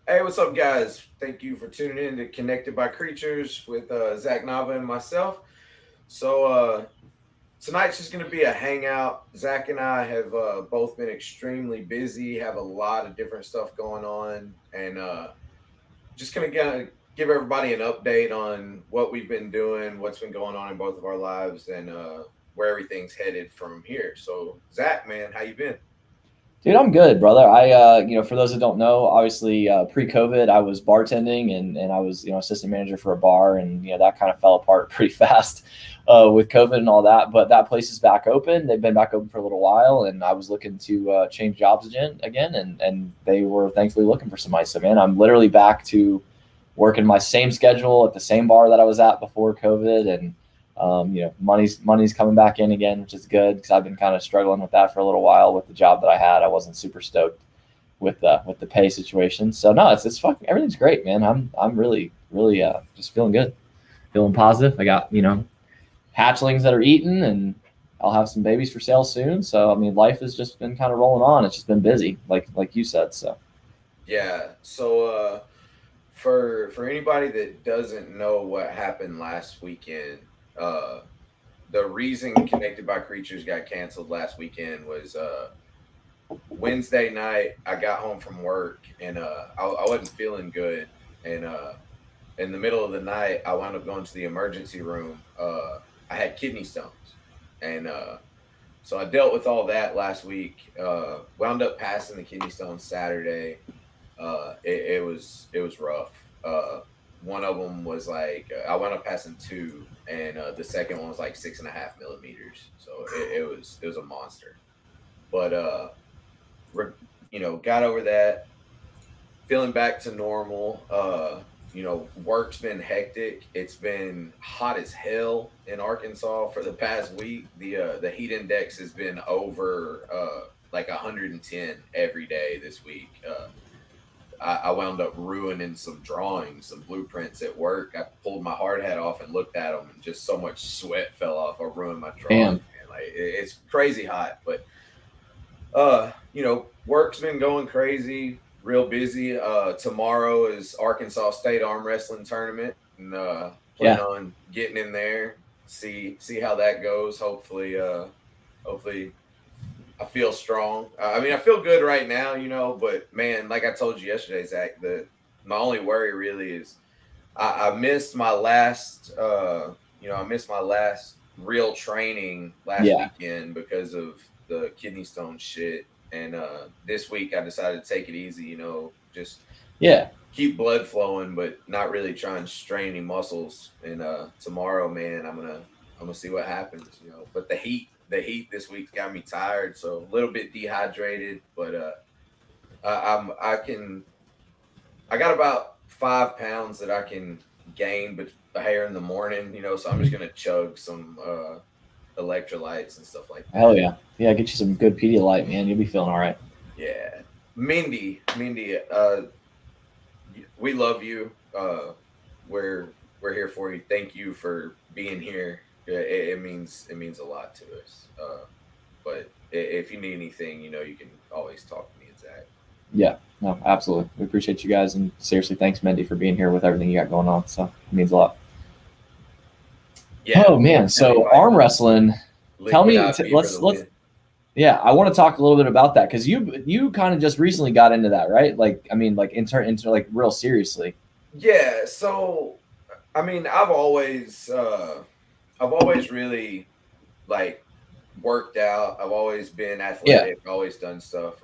Hey, what's up, guys? Thank you for tuning in to Connected by Creatures with Zach Nava and myself. So, tonight's just going to be a hangout. Zach and I have both been extremely busy, have a lot of different stuff going on, and just going to give everybody an update on what we've been doing, what's been going on in both of our lives, and where everything's headed from here. So, Zach, man, how you been? Dude, I'm good, brother. For those that don't know, obviously, pre-COVID, I was bartending and I was, assistant manager for a bar, and that kind of fell apart pretty fast with COVID and all that. But that place is back open. They've been back open for a little while, and I was looking to change jobs again, and they were thankfully looking for somebody. So, man, I'm literally back to working my same schedule at the same bar that I was at before COVID, and money's coming back in again, which is good because I've been kind of struggling with that for a little while with the job that I had. I wasn't super stoked with the pay situation. So no, it's fucking everything's great, man. I'm really just feeling good, feeling positive. I got hatchlings that are eating, and I'll have some babies for sale soon. So I mean, life has just been kind of rolling on. It's just been busy, like you said. So Yeah. So, for anybody that doesn't know what happened last weekend, uh, the reason Connected by Creatures got canceled last weekend was Wednesday night. I got home from work and I wasn't feeling good, and in the middle of the night, I wound up going to the emergency room. I had kidney stones, and so I dealt with all that last week. Wound up passing the kidney stones Saturday. It was rough. One of them was like I wound up passing two, and the second one was like 6.5 millimeters. So it was a monster. But re- got over that, feeling back to normal. Work's been hectic. It's been hot as hell in Arkansas for the past week. The heat index has been over like 110 every day this week. I wound up ruining some drawings, some blueprints at work. I pulled my hard hat off and looked at them, and just so much sweat fell off. I ruined my drawing. damn, Man. Like it's crazy hot, but work's been going crazy, real busy. Tomorrow is Arkansas State arm wrestling tournament, and plan yeah, on getting in there. See how that goes. Hopefully I feel strong. I mean, I feel good right now, but man, like I told you yesterday, Zach, my only worry really is I missed my last, I missed my last real training last yeah, weekend because of the kidney stone shit. And this week I decided to take it easy, just yeah. keep blood flowing, but not really try and strain any muscles. And tomorrow, man, I'm gonna see what happens, But the heat this week's got me tired, so a little bit dehydrated. But I got about 5 pounds that I can gain, but here in the morning, So I'm just gonna chug some electrolytes and stuff like Hell that. yeah, yeah. Get you some good Pedialyte, man. You'll be feeling all right. Yeah, Mindy, we love you. We're here for you. Thank you for being here. Yeah, it means a lot to us. But if you need anything, you can always talk to me and Zach. Yeah, no, absolutely. We appreciate you guys, and seriously, thanks, Mendy, for being here with everything you got going on. So it means a lot. Yeah, Oh man, definitely so fighting arm off. wrestling. Tell Liquid me, IV for the let's win. yeah, I want to talk a little bit about that because you kind of just recently got into that, right? Like, I mean, like into like real seriously. Yeah, so I mean, I've always really like worked out. I've always been Yeah, athletic, always done stuff.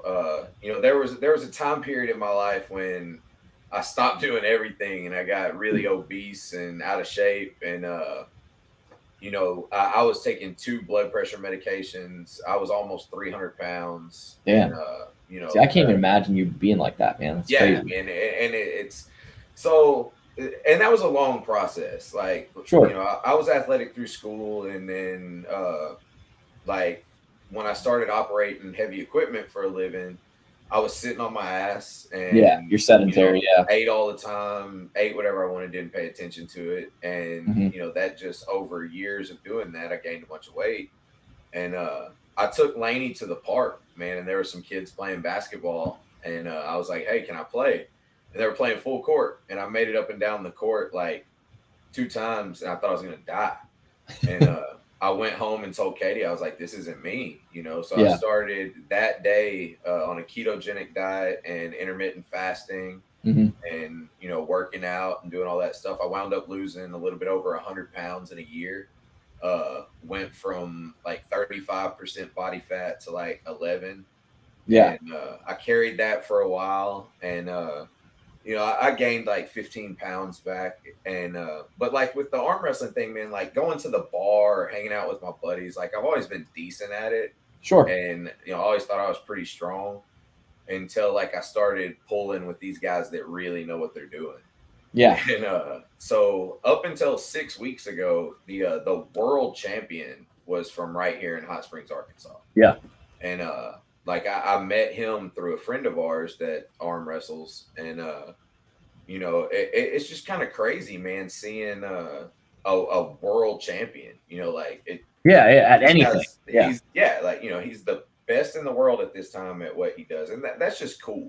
There was a time period in my life when I stopped doing everything and I got really obese and out of shape, and I was taking two blood pressure medications. I was almost 300 pounds, and damn. See, I can't even imagine you being like that, man. That's yeah, crazy. it's so, and that was a long process. Like, Sure. I was athletic through school, and then like when I started operating heavy equipment for a living, I was sitting on my ass Yeah, and you're sedentary. Yeah. ate all the time, ate whatever I wanted, didn't pay attention to it, and Hmm. that just over years of doing that, I gained a bunch of weight, and I took Laney to the park, man, and there were some kids playing basketball, and I was like, "Hey, can I play?" and they were playing full court, and I made it up and down the court like 2 times, and I thought I was gonna die. And I went home and told Katie, I was like, "This isn't me," you know. So I Yeah. started that day on a ketogenic diet and intermittent fasting, Mm-hmm. and working out and doing all that stuff. I wound up losing a little bit over 100 pounds in a year. Went from like 35% body fat to like 11, Yeah. and I carried that for a while, and I gained like 15 pounds back. And but like with the arm wrestling thing, man, like going to the bar or hanging out with my buddies, like I've always been decent at it, Sure. and I always thought I was pretty strong until like I started pulling with these guys that really know what they're doing. Yeah. And so up until 6 weeks ago, the world champion was from right here in Hot Springs, Arkansas. Yeah. And like I met him through a friend of ours that arm wrestles, and it's just kind of crazy, man, seeing a world champion. Like it. Yeah. At This anything. guy's, Yeah. he's the best in the world at this time at what he does, and that's just cool.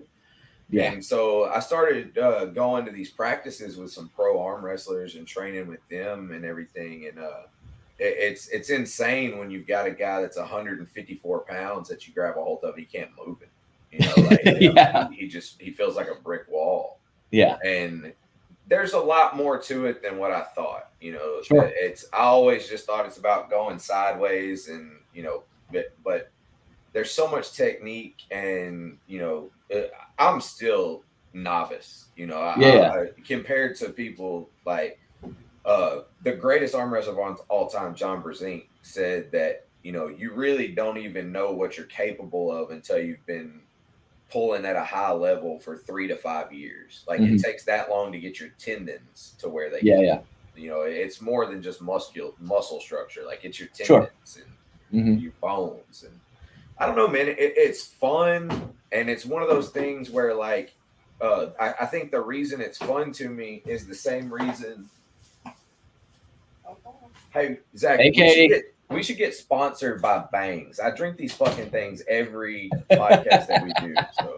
Yeah. And so I started going to these practices with some pro arm wrestlers and training with them and everything. And it's insane when you've got a guy that's 154 pounds that you grab a hold of, he can't move it. Yeah. He feels like a brick wall. Yeah. And there's a lot more to it than what I thought. Sure. I always just thought it's about going sideways, and but there's so much technique, and I'm still novice. I, compared to people like the greatest arm wrestler of all time, John Brzezinski, said that you really don't even know what you're capable of until you've been pulling at a high level for 3 to 5 years. Like it takes that long to get your tendons to where they get. It's more than just muscle structure. Like it's your tendons and your bones, and I don't know, man. It's fun, and it's one of those things where, like, I think the reason it's fun to me is the same reason. Hey, Zach, we should get sponsored by Bangs. I drink these fucking things every podcast that we do. So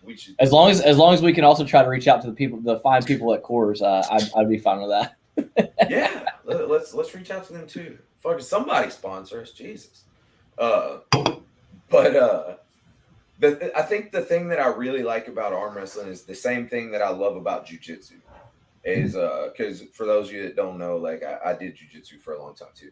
we should. As long as we can also try to reach out to the fine people at Coors, I'd be fine with that. Yeah, let's reach out to them too. Fuck, somebody sponsor us, Jesus. But I think the thing that I really like about arm wrestling is the same thing that I love about jiu-jitsu. Is because for those of you that don't know, like I did jiu-jitsu for a long time too.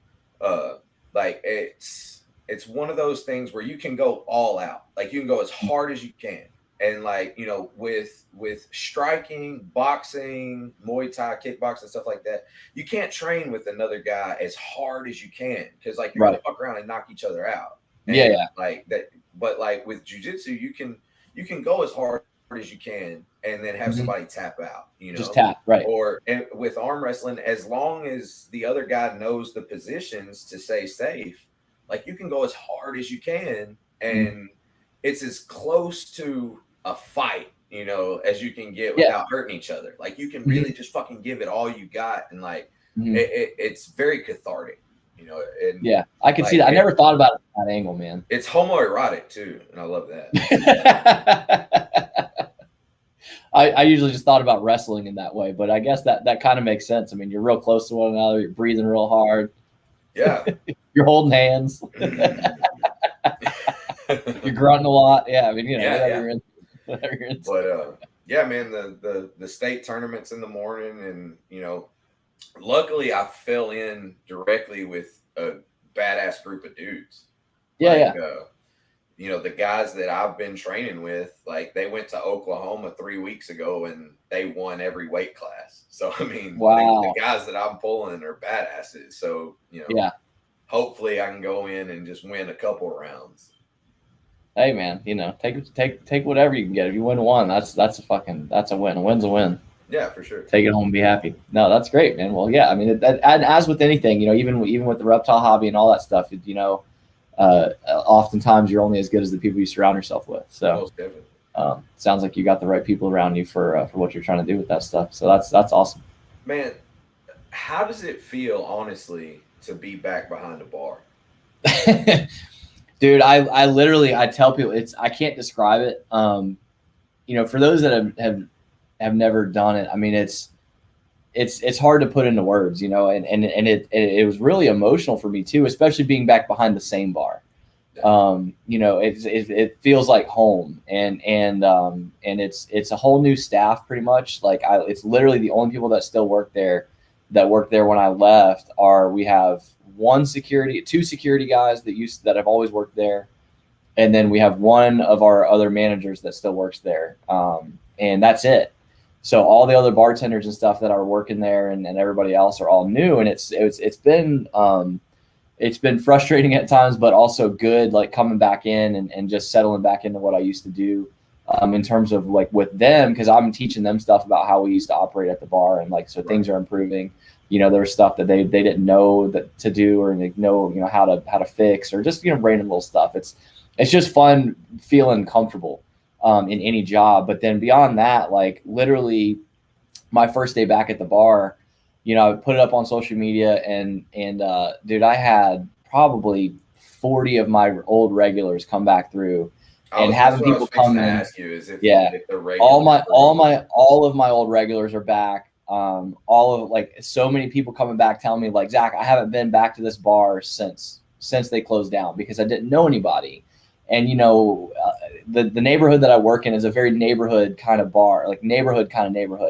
Like it's one of those things where you can go all out. Like you can go as hard as you can. And like, with striking, boxing, Muay Thai, kickboxing, stuff like that, you can't train with another guy as hard as you can, because like you're gonna fuck around and knock each other out. And like that, but like with jiu-jitsu, you can go as hard as you can and then have somebody tap out, just tap, right? Or with arm wrestling, as long as the other guy knows the positions to stay safe, like you can go as hard as you can, and it's as close to a fight, as you can get without hurting each other. Like you can really just fucking give it all you got, and like it's very cathartic, and I can see that. I never thought about it from that angle, man. It's homoerotic too, and I love that. I usually just thought about wrestling in that way, but I guess that kind of makes sense. I mean, you're real close to one another. You're breathing real hard. Yeah. You're holding hands. You're grunting a lot. Yeah, I mean, whatever you're into. But yeah, man, the state tournaments in the morning, and luckily I fell in directly with a badass group of dudes. The guys that I've been training with, like they went to Oklahoma 3 weeks ago and they won every weight class. So I mean, the guys that I'm pulling are badasses. So hopefully I can go in and just win a couple rounds. Hey man, take whatever you can get. If you win one, that's a win. A win's a win. Yeah, for sure. Take it home and be happy. No, that's great, man. Well, yeah, I mean, and as with anything, even with the reptile hobby and all that stuff, oftentimes you're only as good as the people you surround yourself with. So, sounds like you got the right people around you for what you're trying to do with that stuff. So that's awesome. Man, how does it feel, honestly, to be back behind a bar? Dude, I literally tell people I can't describe it. for those that have never done it, I mean, it's hard to put into words, and it was really emotional for me too, especially being back behind the same bar. It feels like home, and it's a whole new staff pretty much. Like it's literally the only people that still work there that worked there when I left we have two security guys that have always worked there. And then we have one of our other managers that still works there. And that's it. So all the other bartenders and stuff that are working there and everybody else are all new. And it's been frustrating at times, but also good, like coming back in and just settling back into what I used to do in terms of like with them, because I'm teaching them stuff about how we used to operate at the bar. And like, so things are improving. There's stuff that they didn't know that to do or know how to fix, or just, random little stuff. It's just fun feeling comfortable in any job. But then beyond that, like literally my first day back at the bar, I put it up on social media and dude, I had probably 40 of my old regulars come back through, and having people come in. Ask you is if, yeah, if the all of my old regulars are back. All of like so many people coming back telling me like, Zach, I haven't been back to this bar since they closed down because I didn't know anybody. And the neighborhood that I work in is a very neighborhood kind of bar, like neighborhood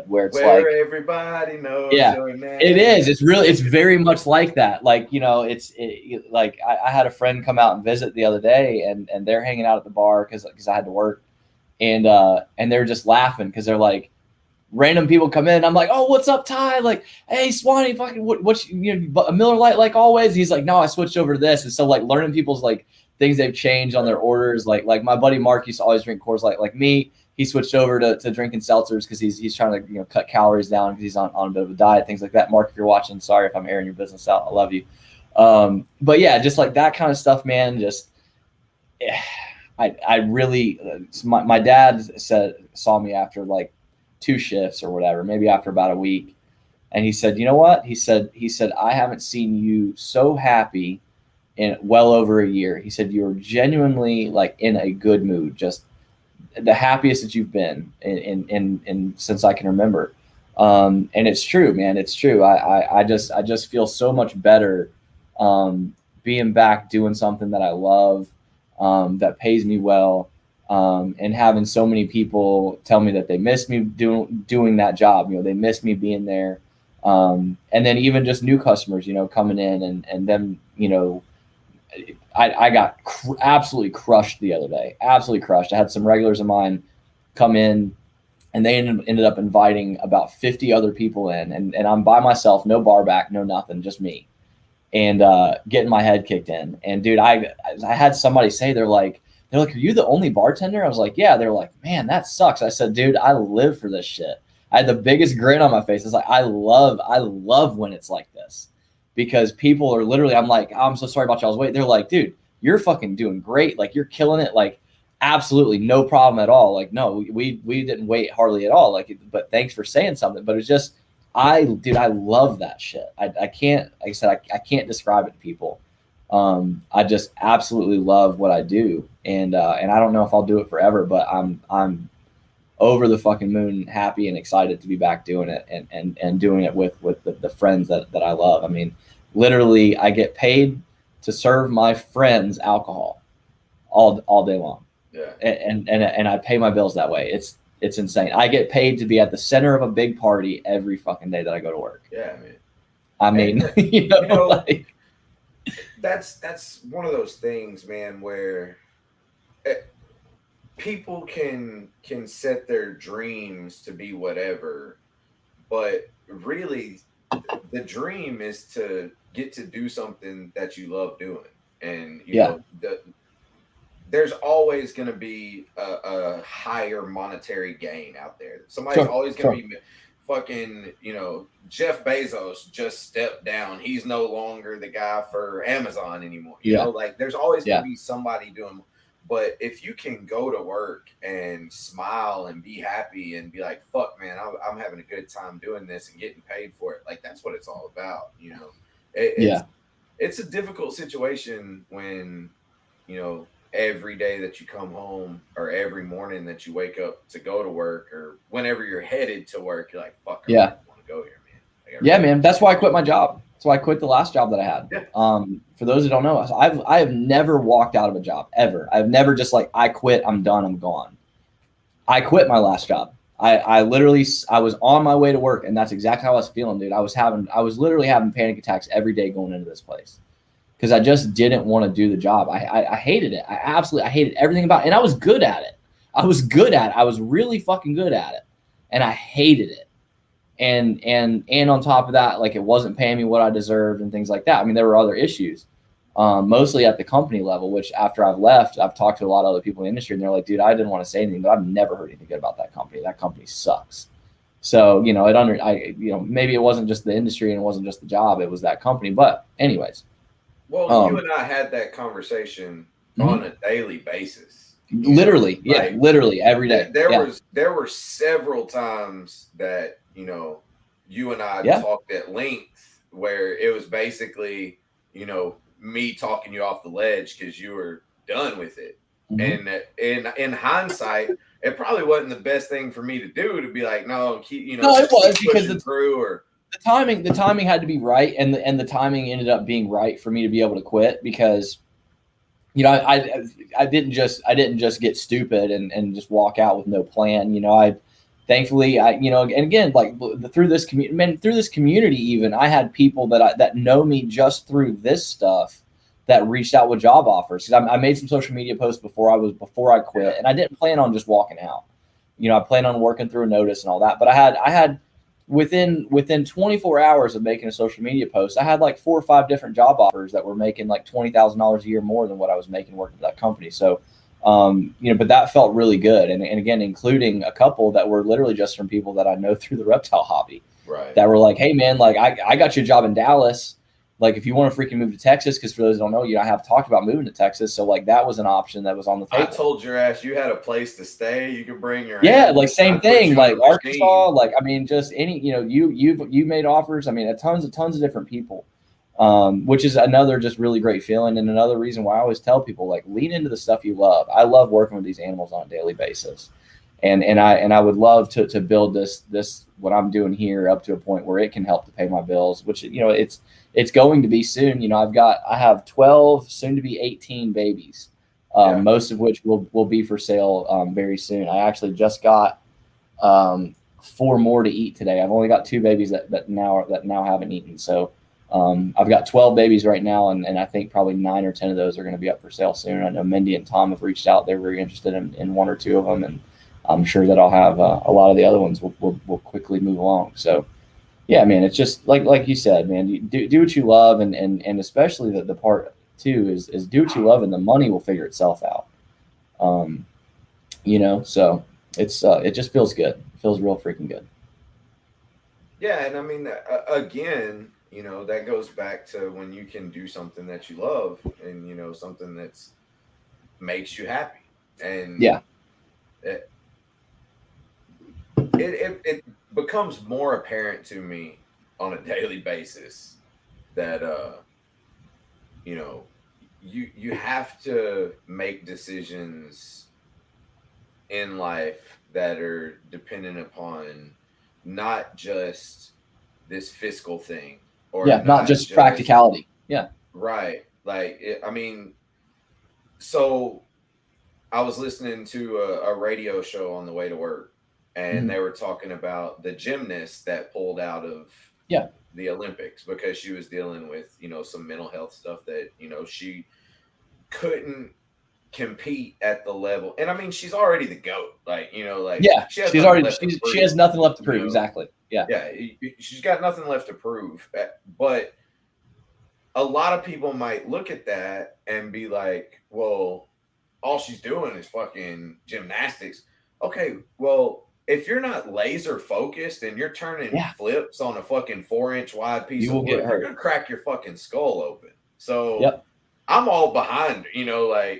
where it's like everybody knows your name. It is. It's very much like that. Like, like I had a friend come out and visit the other day, and they're hanging out at the bar because I had to work, and they're just laughing because they're like, random people come in. I'm like, oh, what's up, Ty? Like, hey, Swanee, fucking what's a Miller Lite like always? And he's like, no, I switched over to this. And so like learning people's like things they've changed on their orders. Like my buddy Mark used to always drink Coors Light. Like me, he switched over to drinking seltzers because he's trying to cut calories down because he's on a bit of a diet, things like that. Mark, if you're watching, sorry if I'm airing your business out. I love you. But yeah, just like that kind of stuff, man. Just I really my dad saw me after like 2 shifts or whatever, maybe after about a week. And he said, you know what? He said, I haven't seen you so happy in well over a year. He said, you were genuinely like in a good mood, just the happiest that you've been in since I can remember. And it's true, man. It's true. I just feel so much better being back doing something that I love, that pays me well. And having so many people tell me that they miss me doing that job, they miss me being there. And then even just new customers, coming in and them, I got absolutely crushed the other day, absolutely crushed. I had some regulars of mine come in, and they ended up inviting about 50 other people in, and I'm by myself, no bar back, no nothing, just me, and getting my head kicked in. And dude, I had somebody say, they're like, are you the only bartender? I was like, yeah. They're like, man, that sucks. I said, dude, I live for this shit. I had the biggest grin on my face. It's like, I love when it's like this, because people are literally, I'm like, I'm so sorry about y'all's wait. They're like, dude, you're fucking doing great. Like, you're killing it. Like, absolutely no problem at all. Like, no, we didn't wait hardly at all. Like, but thanks for saying something. But it's just, I love that shit. I can't, like I said, I can't describe it to people. I just absolutely love what I do, and I don't know if I'll do it forever, but I'm over the fucking moon happy and excited to be back doing it, and doing it with the friends that I love. I mean, literally, I get paid to serve my friends alcohol all day long. Yeah. And I pay my bills that way. It's insane. I get paid to be at the center of a big party every fucking day that I go to work. Yeah, I mean, like, that's one of those things, man, where people can set their dreams to be whatever, but really the dream is to get to do something that you love doing. And you know, there's always going to be a higher monetary gain out there. Somebody's always going to be fucking, Jeff Bezos just stepped down. He's no longer the guy for Amazon anymore. You know, like there's always going to be somebody doing. But if you can go to work and smile and be happy and be like, fuck, man, I'm having a good time doing this and getting paid for it. Like, that's what it's all about. It's a difficult situation when, every day that you come home or every morning that you wake up to go to work or whenever you're headed to work, you're like, fuck, I Yeah. really want to go here, man. Like, Yeah, man. That's why I quit my job. That's why I quit the last job that I had. Yeah. For those who don't know, I have never walked out of a job ever. I've never just like, I quit, I'm done, I'm gone. I quit my last job. I literally, I was on my way to work, and that's exactly how I was feeling, dude. I was literally having panic attacks every day going into this place because I just didn't want to do the job. I hated it. I hated everything about it, and I was good at it. I was good at it. I was really fucking good at it, and I hated it. And on top of that, like, it wasn't paying me what I deserved and things like that. I mean, there were other issues, mostly at the company level, which after I've left, I've talked to a lot of other people in the industry, and they're like, dude, I didn't want to say anything, but I've never heard anything good about that company. That company sucks. So, maybe it wasn't just the industry and it wasn't just the job, it was that company. But anyways. Well, you and I had that conversation on a daily basis. Literally, literally every day. There were several times that, you and I talked at length where it was basically, me talking you off the ledge because you were done with it. And in hindsight, it probably wasn't the best thing for me to do, to be like, no, keep, no, it was because the timing had to be right, and the timing ended up being right for me to be able to quit because, I didn't just get stupid and just walk out with no plan. Thankfully, and again, like, through this community, even I had people that know me just through this stuff that reached out with job offers. I made some social media posts before I quit, and I didn't plan on just walking out. I planned on working through a notice and all that, but I had within 24 hours of making a social media post, I had like 4 or 5 different job offers that were making like $20,000 a year more than what I was making working for that company. So, but that felt really good. And again, including a couple that were literally just from people that I know through the reptile hobby, right? That were like, hey man, like I got you a job in Dallas. Like, if you want to freaking move to Texas, because for those who don't know, I have talked about moving to Texas. So like, that was an option that was on the table. I told your ass you had a place to stay. You could bring your like same thing, like Arkansas, like, I mean, just any, you made offers. I mean, tons of different people, which is another just really great feeling. And another reason why I always tell people, like, lean into the stuff you love. I love working with these animals on a daily basis. And I would love to build this what I'm doing here up to a point where it can help to pay my bills, which, it's going to be soon. I have 12, soon to be 18 babies, most of which will be for sale very soon. I actually just got 4 more to eat today. I've only got 2 babies that now haven't eaten. So I've got 12 babies right now, and I think probably 9 or 10 of those are going to be up for sale soon. I know Mindy and Tom have reached out. They're very interested in 1 or 2 of them, and I'm sure that I'll have a lot of the other ones will quickly move along. So, yeah, man, it's just like you said, man, you do what you love, and especially the part too is do what you love, and the money will figure itself out. So it just feels good. It feels real freaking good. Yeah, and I mean, again, that goes back to when you can do something that you love, and something that's makes you happy, and it becomes more apparent to me on a daily basis that you have to make decisions in life that are dependent upon not just this fiscal thing, or not just practicality. Right. Like, so I was listening to a radio show on the way to work, and they were talking about the gymnast that pulled out of the Olympics because she was dealing with, some mental health stuff that, she couldn't compete at the level. And I mean, she's already the GOAT. Like, she has nothing left to prove. Exactly. Yeah. Yeah. She's got nothing left to prove. But a lot of people might look at that and be like, well, all she's doing is fucking gymnastics. Okay, well, if you're not laser focused and you're turning flips on a fucking 4-inch wide piece of wood, you're gonna crack your fucking skull open. So I'm all behind her,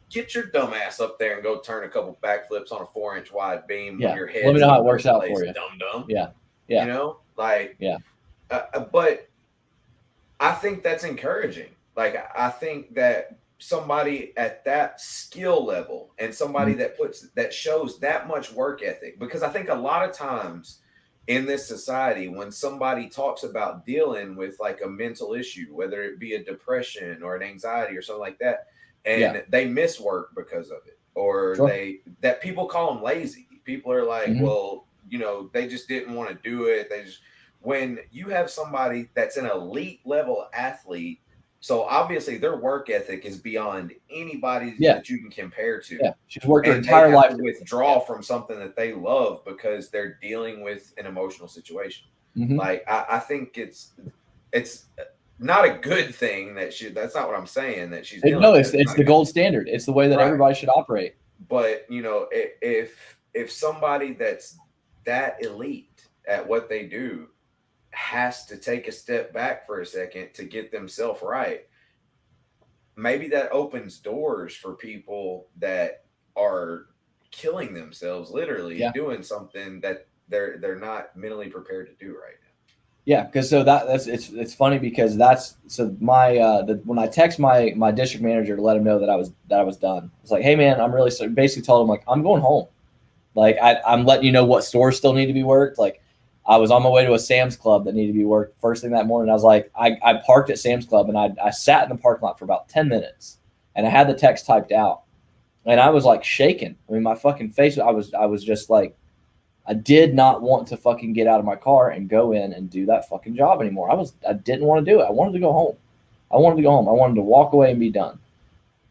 get your dumb ass up there and go turn a couple backflips on a 4-inch wide beam when your head. Let me know how it works out for you. Dumb. Yeah. But I think that's encouraging. Like, I think that somebody at that skill level and somebody Mhm. that shows that much work ethic, because I think a lot of times in this society, when somebody talks about dealing with like a mental issue, whether it be a depression or an anxiety or something like that, Yeah, and they miss work because of it, or sure. that people call them lazy. People are like, Mhm. well, they just didn't want to do it. When you have somebody that's an elite level athlete, so obviously their work ethic is beyond anybody Yeah, that you can compare to. yeah. She's worked her And they entire have life to to do it. Yeah. withdraw from something that they love because they're dealing with an emotional situation. Mhm. Like I think it's not a good thing that's not what I'm saying, that she's dealing No, with that. It's it's not a the good gold standard. It's the way that right. everybody should operate. But if somebody that's that elite at what they do has to take a step back for a second to get themselves right, maybe that opens doors for people that are killing themselves, literally Yeah. doing something that they're not mentally prepared to do right Yeah, because so that's it's funny because that's so my when I text my district manager to let him know that I was done. It's like, hey man, I'm really sorry. Basically told him like I'm going home. Like I'm letting you know what stores still need to be worked. Like I was on my way to a Sam's Club that needed to be worked first thing that morning. I was like, I parked at Sam's Club and I sat in the parking lot for about 10 minutes and I had the text typed out and I was like shaking. I mean, my fucking face. I was just like, I did not want to fucking get out of my car and go in and do that fucking job anymore. I didn't want to do it. I wanted to go home. I wanted to go home. I wanted to walk away and be done.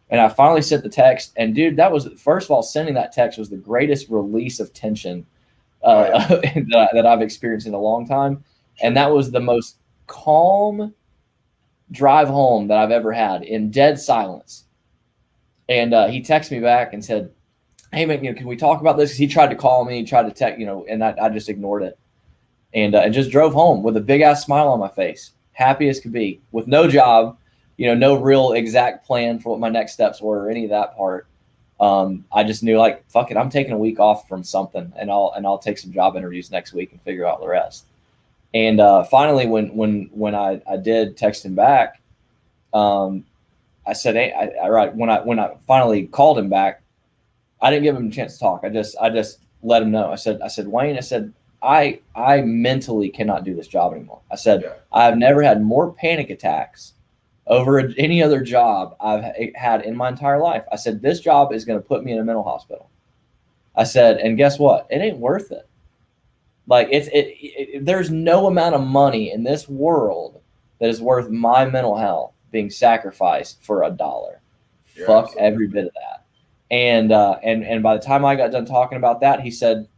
And I finally sent the text. And dude, that was first of all, sending that text was the greatest release of tension now. Oh yeah, that I've experienced in a long time. And sure. that was the most calm drive home that I've ever had in dead silence. And he texted me back and said, "Hey man, can we talk about this?" Because he tried to call me, he tried to text, and I just ignored it. And just drove home with a big ass smile on my face, happy as could be, with no job, no real exact plan for what my next steps were or any of that part. I just knew like, fuck it, I'm taking a week off from something, and I'll take some job interviews next week and figure out the rest. And finally, when I did text him back, um, I said, hey, right when I finally called him back, I didn't give him a chance to talk. I just let him know. I said, Wayne, I said, I mentally cannot do this job anymore. I said, Yeah, I've never had more panic attacks over any other job I've had in my entire life. I said, this job is going to put me in a mental hospital. I said, and guess what? It ain't worth it. Like there's no amount of money in this world that is worth my mental health being sacrificed for $1. you're Fuck absolutely every right. bit of that. And by the time I got done talking about that, he said,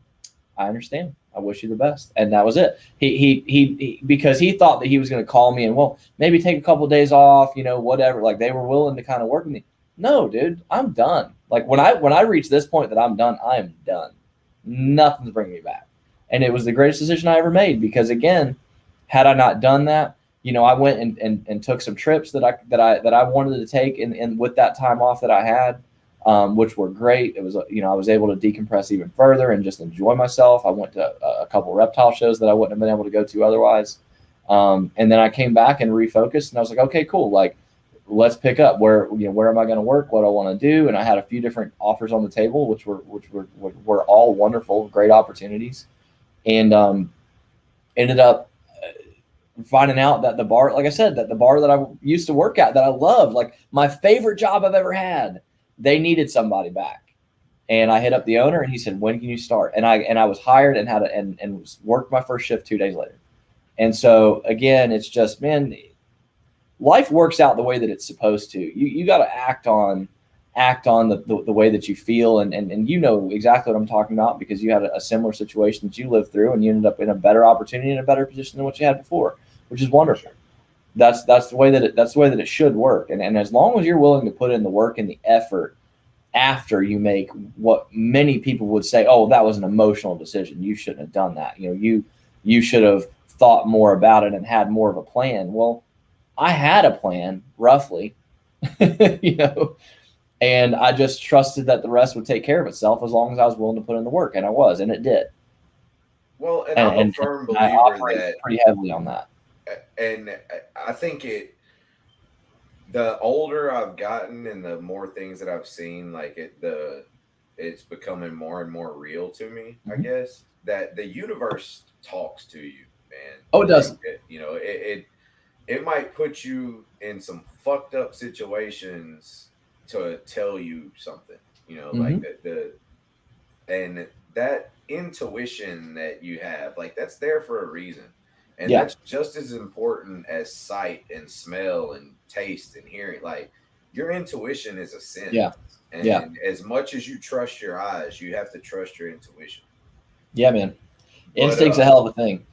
I understand. I wish you the best. And that was it. He because he thought that he was going to call me and, well, maybe take a couple of days off, whatever. Like they were willing to kind of work with me. No, dude, I'm done. Like when I reach this point that I'm done, I am done. Nothing's bringing me back. And it was the greatest decision I ever made because again, had I not done that, I went and took some trips that I wanted to take and with that time off that I had, which were great. It was, I was able to decompress even further and just enjoy myself. I went to a couple reptile shows that I wouldn't have been able to go to otherwise. And then I came back and refocused and I was like, okay, cool. Like, let's pick up where am I going to work, what I want to do. And I had a few different offers on the table, which were all wonderful, great opportunities. And, ended up finding out that the bar, like I said, that the bar that I used to work at that I loved, like my favorite job I've ever had, they needed somebody back. And I hit up the owner and he said, when can you start? And I was hired and and worked my first shift 2 days later. And so again, it's just, man, life works out the way that it's supposed to. You got to act on the way that you feel. And you know exactly what I'm talking about because you had a similar situation that you lived through and you ended up in a better opportunity in a better position than what you had before, which is wonderful. That's the way that it should work. And as long as you're willing to put in the work and the effort after you make what many people would say, oh, that was an emotional decision, you shouldn't have done that. You should have thought more about it and had more of a plan. Well, I had a plan roughly, you know, and I just trusted that the rest would take care of itself as long as I was willing to put in the work, and I was, and it did. Well, and I'm a And firm I believer operate that, pretty heavily on that. and I think the older I've gotten and the more things that I've seen, like it's becoming more and more real to me, I guess, that the universe talks to you, man. Oh, it Like does. it might put you in some fucked up situations to tell you something, like Hmm. and that intuition that you have, like that's there for a reason. And Yeah. that's just as important as sight and smell and taste and hearing. Like your intuition is a Yeah. sense. Yeah. And as much as you trust your eyes, you have to trust your intuition. Yeah, man. But Instinct's a hell of a thing.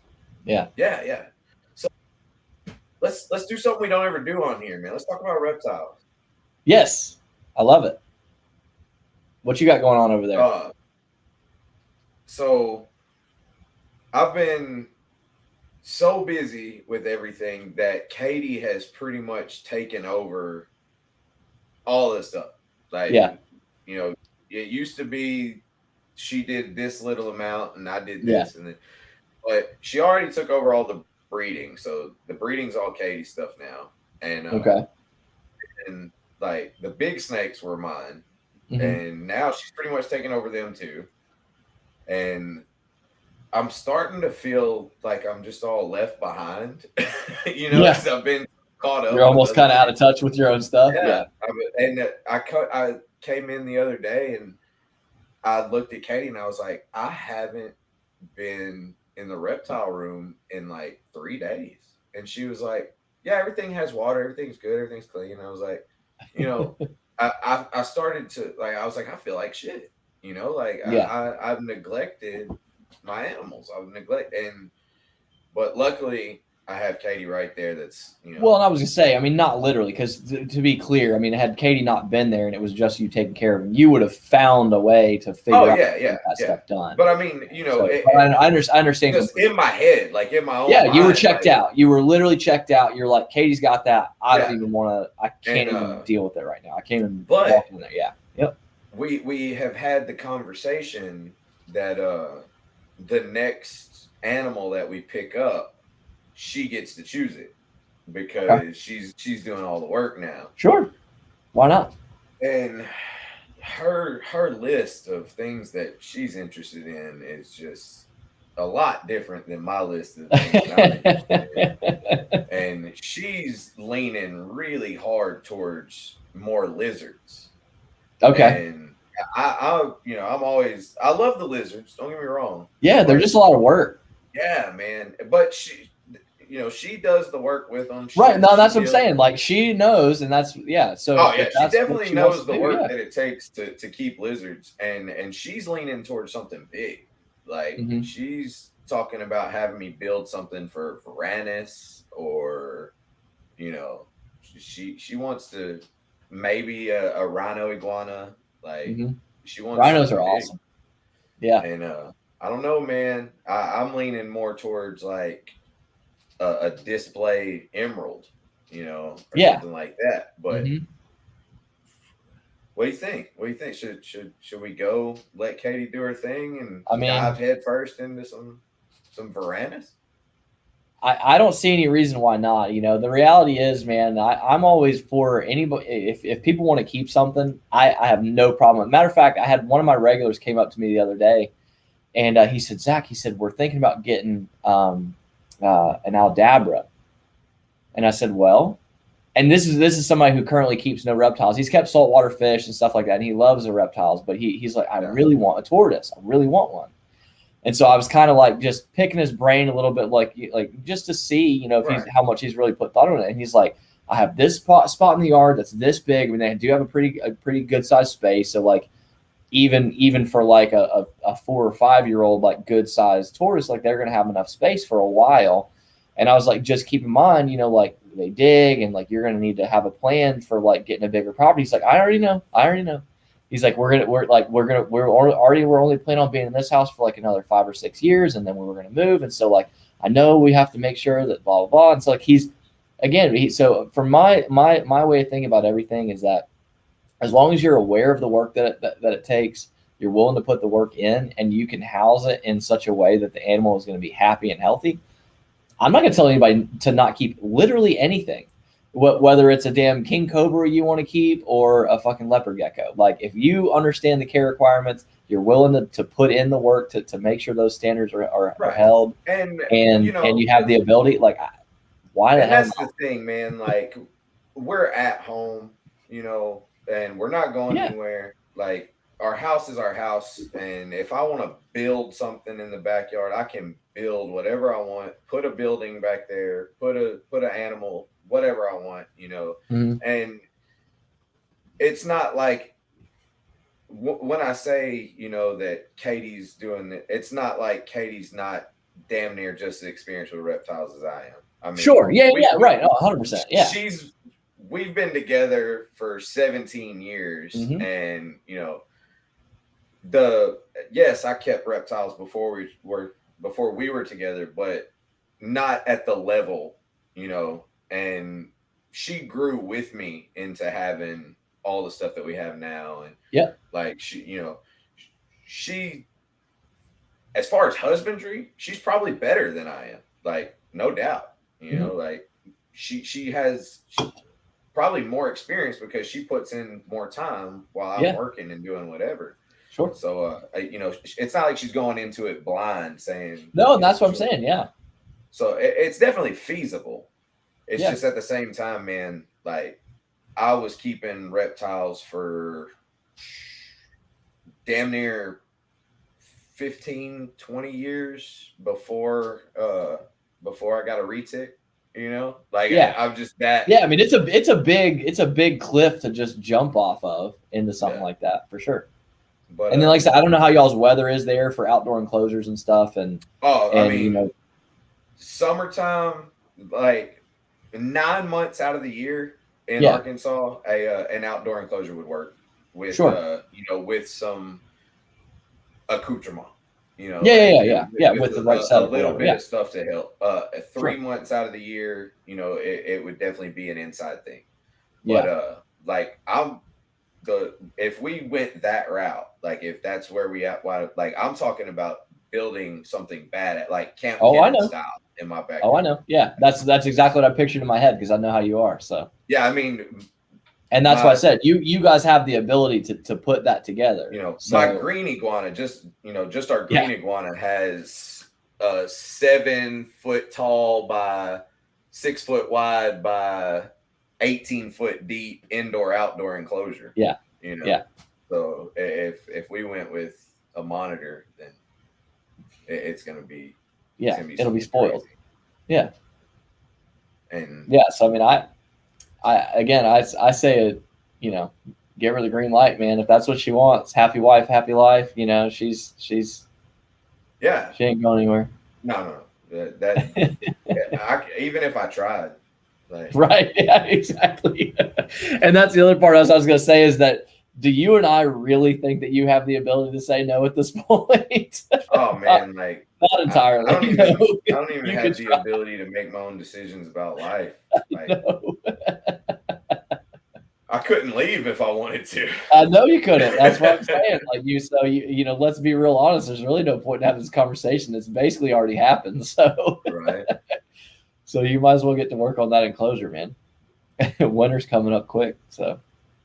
Yeah. yeah, yeah. So let's do something we don't ever do on here, man. Let's talk about reptiles. Yes. I love it. What you got going on over there? Uh so I've been so busy with everything that Katie has pretty much taken over all this stuff. Like, Yeah. it used to be she did this little amount and I did Yeah. this, and then but she already took over all the breeding. So the breeding's all Katie stuff now. And Okay. and like the big snakes were mine. Hmm. And now she's pretty much taken over them too. And I'm starting to feel like I'm just all left behind, Yeah. because I've been caught You're up with almost other kind of out of shit. touch with your own stuff. Yeah, Yeah. I came in the other day and I looked at Katie and I was like, I haven't been in the reptile room in like 3 days, and she was like, yeah, everything has water, everything's good, everything's clean. And I was like, you know, I started to like, I was like, I feel like shit, like Yeah. I've neglected my animals. I've neglected, but luckily I have Katie right there. That's Well, and I was gonna say, I mean, not literally, because to be clear, I mean, had Katie not been there and it was just you taking care of him, you would have found a way to oh figure out yeah, how to yeah, get that yeah. stuff done. But I mean, So, but I understand just completely. in my head, like in my own Yeah, you were mind, checked like out. You were literally checked out. You're like, Katie's got that. I don't yeah, even want to. I and can't even deal with it right now. I can't even but walk in there. Yeah. Yep. we have had the conversation that the next animal that we pick up, she gets to choose it Okay. because she's doing all the work now. Sure. Why not? And her list of things that she's interested in is just a lot different than my list of things that I'm interested in. And she's leaning really hard towards more lizards. Okay. And I'm always, I love the lizards, don't get me wrong. Yeah, they're But just a lot of work. yeah, man. But she does the work with them. Right. No, She that's what I'm deals. saying. Like she knows, and that's yeah. So Oh if yeah, she that's what definitely she wants knows to the do, work yeah. that it takes to keep lizards, and she's leaning towards something big. Like Hmm. she's talking about having me build something for Varanus, or she wants to maybe a rhino iguana. Like Hmm. she wants Rhinos something are big. awesome. Yeah. And I don't know, man. I'm leaning more towards like a display emerald, or Yeah. something like that. But Hmm. what do you think? What do you think? Should we go let Katie do her thing and I mean, dive head first into some Varanus? I don't see any reason why not. The reality is, man, I'm always for anybody. If people want to keep something, I have no problem. Matter of fact, I had one of my regulars came up to me the other day, and he said, Zach, he said, we're thinking about getting an Aldabra. And I said, well, and this is somebody who currently keeps no reptiles. He's kept saltwater fish and stuff like that, and he loves the reptiles. But he's like, I Yeah. really want a tortoise. I really want one. And so I was kind of like just picking his brain a little bit, like just to see, if Right. how much he's really put thought on it. And he's like, I have this spot in the yard that's this big. I mean, they do have a pretty good sized space. So like, even for like a 4 or 5 year old, like good sized tortoise, like they're gonna have enough space for a while. And I was like, just keep in mind, like they dig, and like you're gonna need to have a plan for like getting a bigger property. He's like, I already know. He's like, we're only planning on being in this house for like another 5 or 6 years, and then we were gonna move. And so like I know we have to make sure that blah blah blah. And so like so for my way of thinking about everything is that as long as you're aware of the work that it takes, you're willing to put the work in, and you can house it in such a way that the animal is going to be happy and healthy. I'm not going to tell anybody to not keep literally anything. whether it's a damn king cobra you want to keep or a fucking leopard gecko. Like if you understand the care requirements, you're willing to put in the work to make sure those standards are Right. held, And and you have the ability, like why the and hell that's the not? thing, man. Like we're at home, and we're not going Yeah. anywhere. Like our house is our house, and if I want to build something in the backyard, I can build whatever I want. Put a building back there. Put an animal, whatever I want. Mm-hmm. And it's not like when I say that Katie's doing it, it's not like Katie's not damn near just as experienced with reptiles as I am. I mean, Sure. Yeah. Yeah. Right. Oh, 100%. Yeah. We've been together for 17 years, Mm-hmm. and yes, I kept reptiles before we were together, but not at the level, and she grew with me into having all the stuff that we have now. And Yeah. like she as far as husbandry, she's probably better than I am, like no doubt. Mm-hmm. Like she has probably more experience because she puts in more time while I'm working and doing whatever. Sure. So it's not like she's going into it blind saying no, and that's what I'm saying. Yeah. So it's definitely feasible. It's just at the same time, man, like I was keeping reptiles for damn near 15, 20 years before I got a retic, like I'm just that. Yeah. I mean, it's a big cliff to just jump off of into something like that for sure. But and then, like I said, I don't know how y'all's weather is there for outdoor enclosures and stuff. I mean, summertime, like 9 months out of the year in Arkansas, an outdoor enclosure would work with with some accoutrement. With the right setup, a little bit of stuff to help. 3 months out of the year, it would definitely be an inside thing. But like if we went that route, like if that's where we at, like I'm talking about building something bad at like Camp Kennedy style in my backyard. Oh, I know. Yeah, that's exactly what I pictured in my head because I know how you are. So yeah, I mean, and that's why I said you guys have the ability to put that together. My green iguana, just our green iguana has a 7 foot tall by 6 foot wide by 18 foot deep indoor outdoor enclosure. Yeah. So if we went with a monitor, then it's gonna be it'll be spoiled. Crazy. Yeah. And so I mean I say give her the green light, man. If that's what she wants, happy wife, happy life. She's she ain't going anywhere. No. Even if I tried. Like, right. Yeah, exactly. And that's the other part I was going to say is that do you and I really think that you have the ability to say no at this point? Oh man, like not entirely. I don't even have the ability to make my own decisions about life. Like, no. I couldn't leave if I wanted to. I know you couldn't. That's what I'm saying. Like let's be real honest. There's really no point in having this conversation. It's basically already happened. So right. So you might as well get to work on that enclosure, man. Winter's coming up quick. So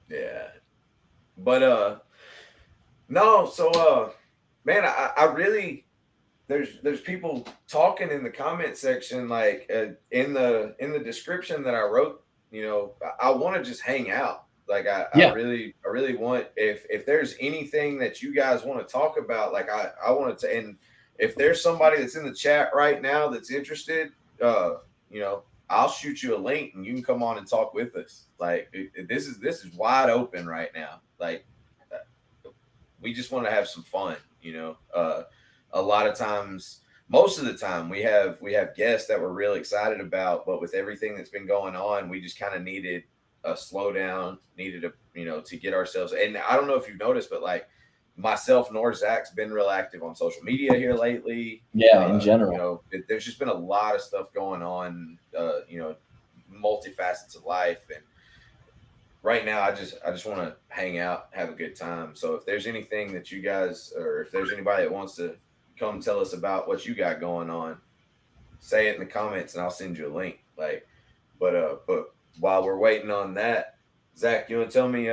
yeah. But no, so man, I really there's people talking in the comment section, like in the description that I wrote. I want to just hang out. Like I really want, if there's anything that you guys want to talk about, like I wanted to, and if there's somebody that's in the chat right now that's interested, I'll shoot you a link and you can come on and talk with us. Like this is wide open right now. Like we just want to have some fun. A lot of times, most of the time we have guests that we're really excited about, but with everything that's been going on, we just kind of needed a slowdown, needed to get ourselves. And I don't know if you've noticed, but like myself nor Zach's been real active on social media here lately. Yeah, in general. There's just been a lot of stuff going on, multifacets of life. And right now I just want to hang out, have a good time. So if there's anything that you guys, or if there's anybody that wants to come tell us about what you got going on, say it in the comments and I'll send you a link. Like, but while we're waiting on that, Zach, you want to tell me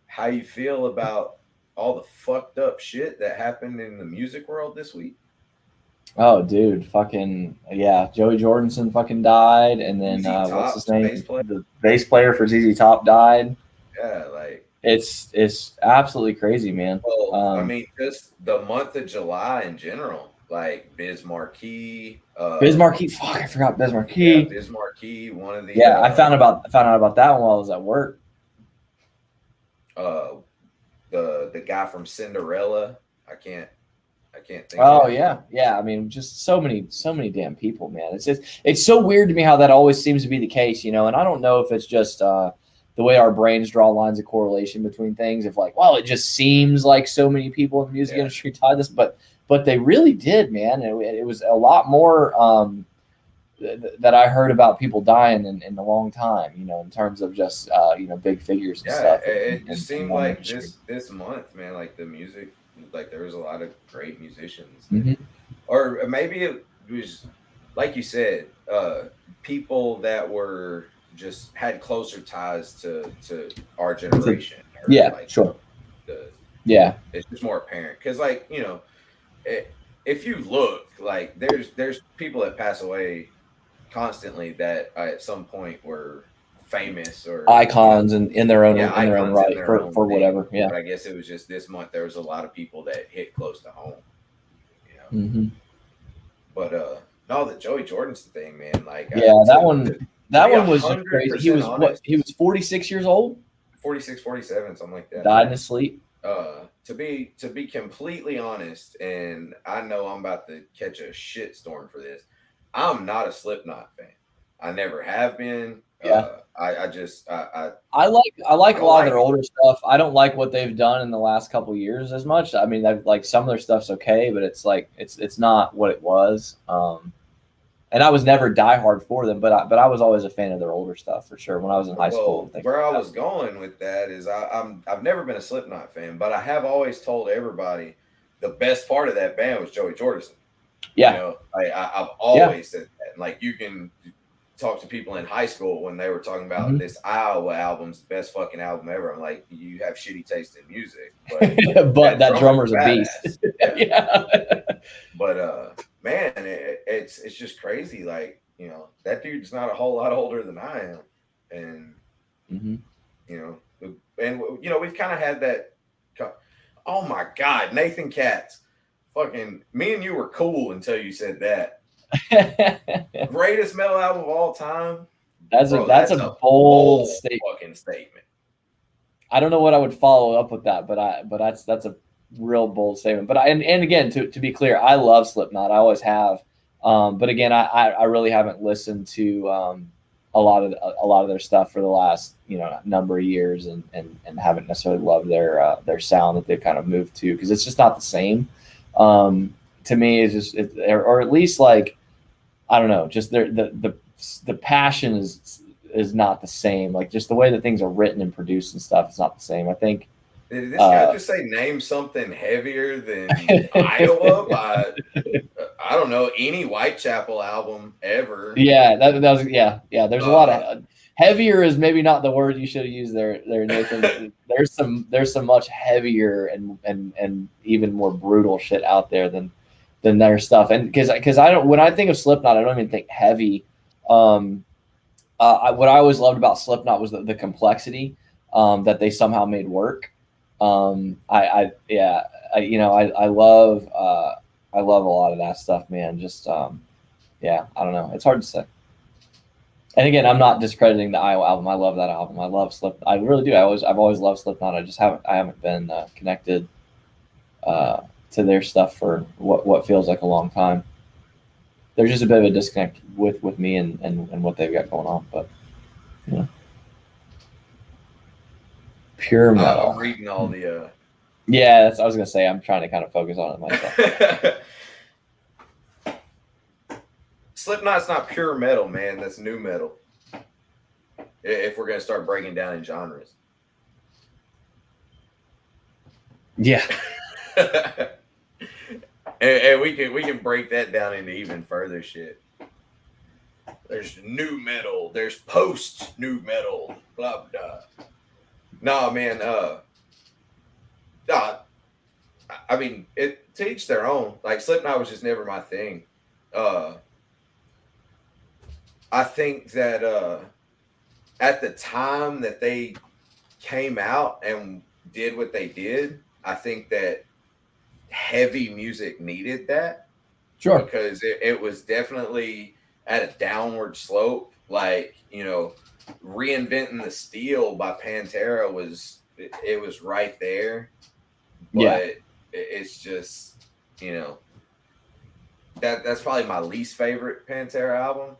how you feel about all the fucked up shit that happened in the music world this week? Oh, dude, fucking yeah. Joey Jordison fucking died, and then Easy what's his Top's bass name? player. The bass player for ZZ Top died. Yeah, like, It's absolutely crazy, man. well, I mean, just the month of July in general, like Biz Marquee, Biz Markie, fuck, I forgot Biz yeah, Markie. Biz Marquee, one of the Yeah, I found out about that one while I was at work. uh the guy from Cinderella. I can't think of Oh his name. yeah. I mean, just so many damn people, man. It's so weird to me how that always seems to be the case, you know. And I don't know if it's just the way our brains draw lines of correlation between things. If like, well, it just seems like so many people in the music industry tied this, but they really did, man. It was a lot more that I heard about people dying in a long time, you know, in terms of just big figures and Yeah, stuff. it In just seemed one like industry. this month, man, like the music, like there was a lot of great musicians, Mm-hmm. or maybe it was like you said, people that were just had closer ties to our generation, or Yeah, like sure. the Yeah. it's just more apparent because, like, if you look, like there's people that pass away constantly that at some point were famous, or Icons and yeah, in their own icons in right their own for thing. whatever. Yeah. But I guess it was just this month there was a lot of people that hit close to home, you know. Mm-hmm. But no, the Joey Jordan's thing, man. Like, Yeah, to that be one was just hundred crazy. He percent was what? honest, He was 46 years old. 46, 47, something like that. Died in his sleep. To be completely honest, and I know I'm about to catch a shit storm for this. I'm not a Slipknot fan. I never have been. Yeah. I just I I like a don't lot of like their it. older stuff. I don't like what they've done in the last couple of years as much. I mean, I've, like some of their stuff's okay, but it's like it's not what it was. And I was never diehard for them, but I was always a fan of their older stuff for sure when I was in high school and Well, things where I like was going with that is I've never been a Slipknot fan, but I have always told everybody the best part of that band was Joey Jordison. that. You Yeah, know, I've yeah. always said that. And like, you can talk to people in high school when they were talking about Mm-hmm. this Iowa album's the best fucking album ever. I'm like, you have shitty taste in music, but But that drummer's a beast. badass. Yeah. Yeah. But man, it's just crazy. Like, that dude's not a whole lot older than I am, and Mm-hmm. we've kind of had that. Oh my God, Nathan Katz, fucking me and you were cool until you said that. Greatest metal album of all time. That's a bold statement. Fucking statement. I don't know what I would follow up with that, but that's a real bold statement. But and again, to be clear, I love Slipknot. I always have. But again, I really haven't listened to a lot of their stuff for the last number of years, and haven't necessarily loved their sound that they've kind of moved to, because it's just not the same. To me, it's just or at least, like, I don't know, just the passion is not the same. Like, just the way that things are written and produced and stuff is not the same. I think. Did this guy just say name something heavier than Iowa by I don't know, any Whitechapel album ever? Yeah, that was yeah. There's a lot of heavier is maybe not the word you should have used there, Nathan. there's some much heavier and even more brutal shit out there than their stuff. And because I don't, when I think of Slipknot, I don't even think heavy. What I always loved about Slipknot was the complexity that they somehow made work. I love a lot of that stuff, man. Just I don't know. It's hard to say. And again, I'm not discrediting the Iowa album. I love that album. I love Slipknot. I really do. I've always loved Slipknot. I just haven't been connected to their stuff for what feels like a long time. There's just a bit of a disconnect with me and what they've got going on, but pure metal. I'm reading all the. Yeah, I was gonna say. I'm trying to kind of focus on it myself. Slipknot's not pure metal, man. That's new metal. If we're gonna start breaking down in genres. Yeah. And we can break that down into even further shit. there's new metal, there's post new metal, blah blah. Nah, man. Nah, I mean, it to each their own. Like Slipknot was just never my thing. Uh, I think that at the time that they came out and did what they did, I think that heavy music needed that. Sure. Because it was definitely at a downward slope. Like, reinventing the steel by Pantera it was right there. But it's just, that's probably my least favorite Pantera album.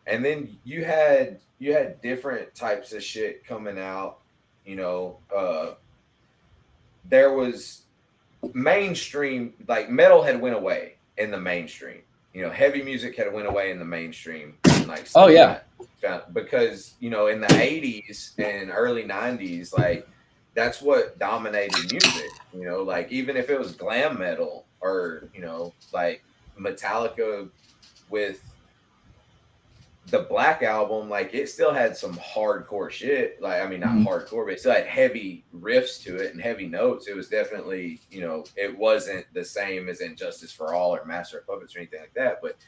And then you had different types of shit coming out. There was mainstream, like metal had went away in the mainstream. Heavy music had went away in the mainstream. Like because in the 80s and early 90s, like that's what dominated music. Like even if it was glam metal or like Metallica with the Black Album, like it still had some hardcore shit. Like, I mean, not hardcore, but it still had heavy riffs to it and heavy notes. It was definitely, it wasn't the same as in Justice for All or Master of Puppets or anything like that, but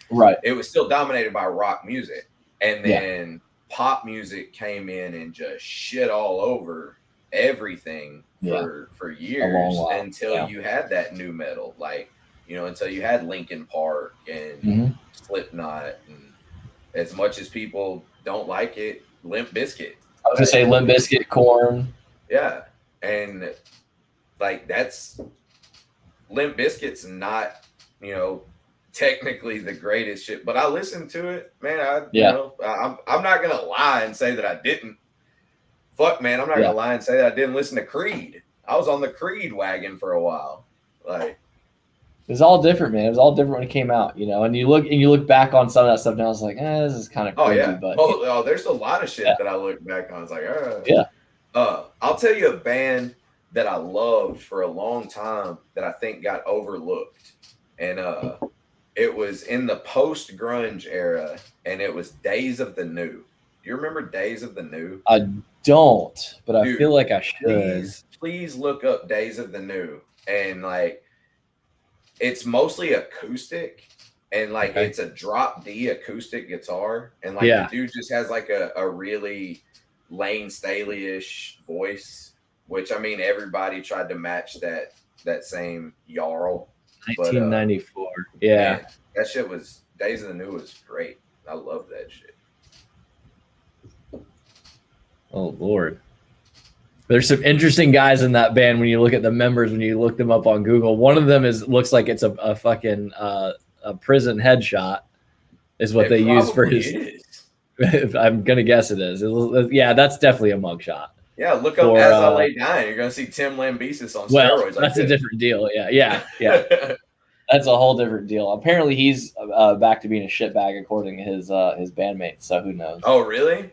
it was still dominated by rock music. And then pop music came in and just shit all over everything for years until you had that new metal, like, until you had Linkin Park and Slipknot and, as much as people don't like it, Limp Bizkit. I was gonna say Limp Bizkit, Korn. Yeah, and like that's Limp Bizkit's not, technically the greatest shit, but I listened to it, man. I'm not gonna lie and say that I didn't. Fuck, man, I'm not gonna lie and say that I didn't listen to Creed. I was on the Creed wagon for a while, like. It was all different, man. It was all different when it came out, and you look back on some of that stuff, and I was like, this is kind of crazy. But there's a lot of shit that I look back on. I was like, I'll tell you a band that I loved for a long time that I think got overlooked, and it was in the post grunge era, and it was Days of the New. You remember Days of the New? I don't, but I feel like I should. Please look up Days of the New, and like. It's mostly acoustic, and like it's a drop D acoustic guitar, and like the dude just has like a really Lane Staley-ish voice, which I mean everybody tried to match that same Jarl. 1994, man, that shit was Days of the New was great. I love that shit. Oh Lord. There's some interesting guys in that band when you look at the members, when you look them up on Google. One of them looks like it's a fucking a prison headshot is what they use for his. I'm going to guess it is. That's definitely a mugshot. Yeah, look up As I Lay Dying. You're going to see Tim Lambesis on steroids. That's a different deal. Yeah. That's a whole different deal. Apparently he's back to being a shitbag according to his bandmates, so who knows. Oh, really?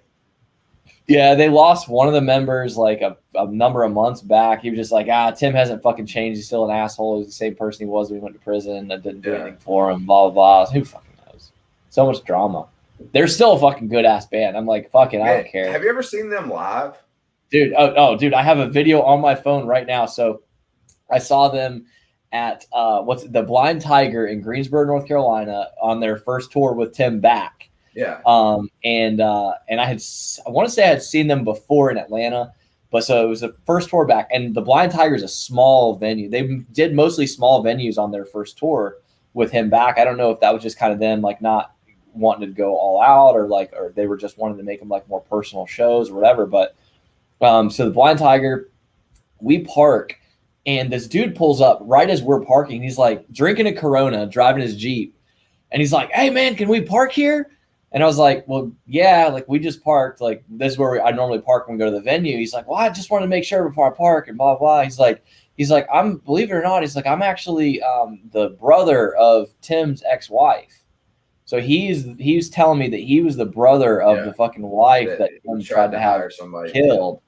Yeah, they lost one of the members like a number of months back. He was just like, Tim hasn't fucking changed. He's still an asshole. He's the same person he was when he went to prison. That didn't do anything for him, blah, blah, blah. Who fucking knows? So much drama. They're still a fucking good-ass band. I'm like, fuck it, I don't care. Have you ever seen them live? Dude, dude, I have a video on my phone right now. So I saw them at the Blind Tiger in Greensboro, North Carolina on their first tour with Tim back. Yeah. And I want to say I had seen them before in Atlanta, but so it was the first tour back, and the Blind Tiger is a small venue. They did mostly small venues on their first tour with him back. I don't know if that was just kind of them like not wanting to go all out or they were just wanting to make them like more personal shows or whatever. But so the Blind Tiger, we park and this dude pulls up right as we're parking. He's like drinking a Corona, driving his Jeep. And he's like, "Hey man, can we park here?" And I was like, "Well, yeah, like we just parked. Like this is where I normally park when we go to the venue." He's like, "Well, I just wanted to make sure before I park and blah, blah." He's like, "I'm, believe it or not," he's like, "I'm actually the brother of Tim's ex-wife." So he's telling me that he was the brother of the fucking wife that Tim tried to have somebody killed.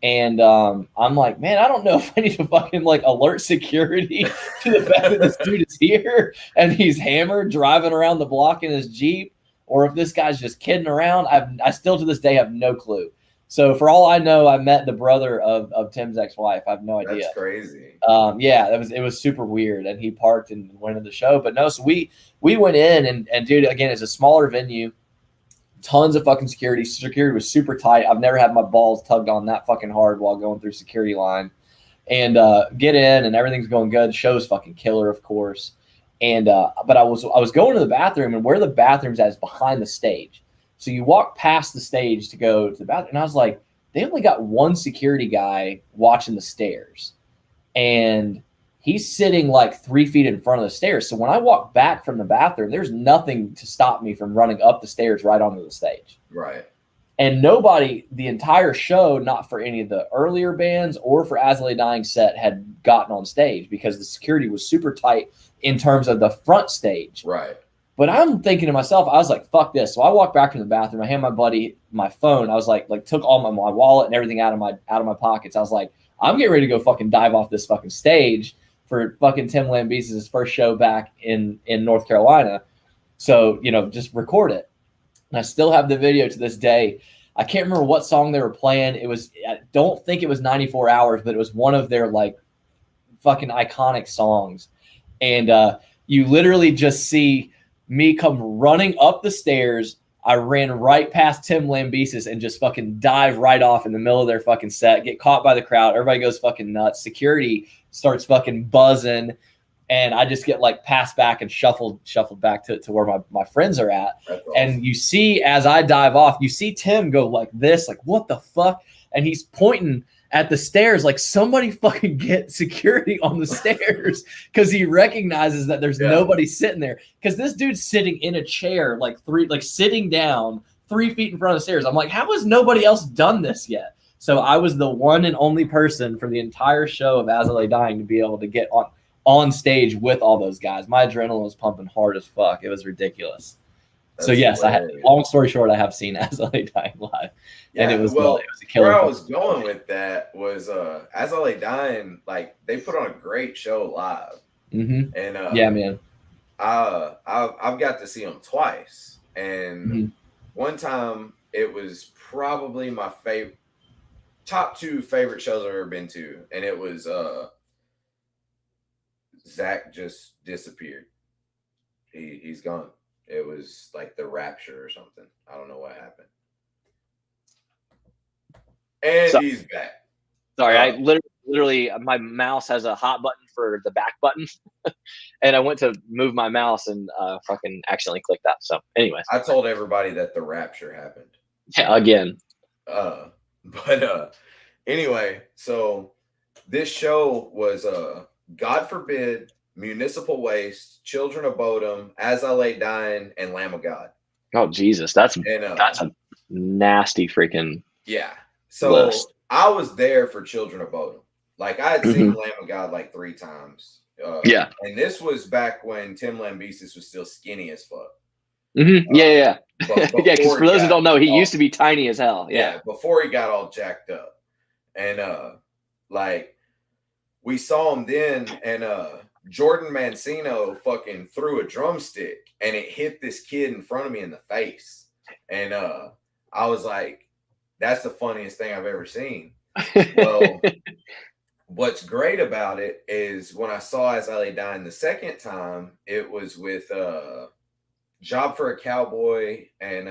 And I'm like, man, I don't know if I need to fucking like alert security to the fact that this dude is here and he's hammered driving around the block in his Jeep. or if this guy's just kidding around. I still to this day have no clue. So for all I know, I met the brother of Tim's ex-wife. I have no idea. That's crazy. Yeah, it was super weird, and he parked and went to the show. But no, so we went in and dude, again, it's a smaller venue, tons of fucking security. Security was super tight. I've never had my balls tugged on that fucking hard while going through security line. And get in, and everything's going good. The show's fucking killer, of course. And but I was going to the bathroom, and where the bathroom's at is behind the stage. So you walk past the stage to go to the bathroom, and I was like, they only got one security guy watching the stairs, and he's sitting like 3 feet in front of the stairs. So when I walk back from the bathroom, there's nothing to stop me from running up the stairs right onto the stage. Right. And nobody, the entire show, not for any of the earlier bands or for As I Lay Dying set, had gotten on stage because the security was super tight in terms of the front stage. Right. But I'm thinking to myself, I was like, fuck this. So I walked back from the bathroom. I hand my buddy my phone. I was like took all my wallet and everything out of my pockets. I was like, I'm getting ready to go fucking dive off this fucking stage for fucking Tim Lambesis' first show back in North Carolina. So, just record it. And I still have the video to this day. I can't remember what song they were playing. I don't think it was 94 Hours, but it was one of their like fucking iconic songs. And you literally just see me come running up the stairs. I ran right past Tim Lambesis and just fucking dive right off in the middle of their fucking set, get caught by the crowd. Everybody goes fucking nuts. Security starts fucking buzzing. And I just get like passed back and shuffled back to where my friends are at. That's awesome. And you see, as I dive off, you see Tim go like this, like, what the fuck? And he's pointing at the stairs like, somebody fucking get security on the stairs, because he recognizes that there's nobody sitting there. Because this dude's sitting in a chair, sitting down 3 feet in front of the stairs. I'm like, how has nobody else done this yet? So I was the one and only person for the entire show of As I Lay Dying to be able to get on stage with all those guys. My adrenaline was pumping hard as fuck. It was ridiculous. That's so yes, hilarious. Long story short, I have seen As I Lay Dying live. Yeah, and it was a killer. Where I was going with that was As I Lay Dying, like they put on a great show live. Mm-hmm. And yeah, man. I've got to see them twice. And one time it was probably my top 2 favorite shows I've ever been to. And it was Zach just disappeared. He's gone. It was like the rapture or something. I don't know what happened. And he's back. Sorry, I literally my mouse has a hot button for the back button, and I went to move my mouse and fucking accidentally clicked that. So, anyways, I told everybody that the rapture happened. Yeah, again. But anyway, so this show was God Forbid, Municipal Waste, Children of Bodom, As I Lay Dying, and Lamb of God. Oh Jesus, that's a nasty freaking So list. I was there for Children of Bodom. Like I had seen Lamb of God like 3 times. And this was back when Tim Lambesis was still skinny as fuck. Yeah. Because for those who don't know, he used to be tiny as hell. Yeah, before he got all jacked up. And like we saw him then, and Jordan Mancino fucking threw a drumstick and it hit this kid in front of me in the face. And I was like, that's the funniest thing I've ever seen. Well, what's great about it is when I saw As I Lay Dying the second time, it was with Job for a Cowboy and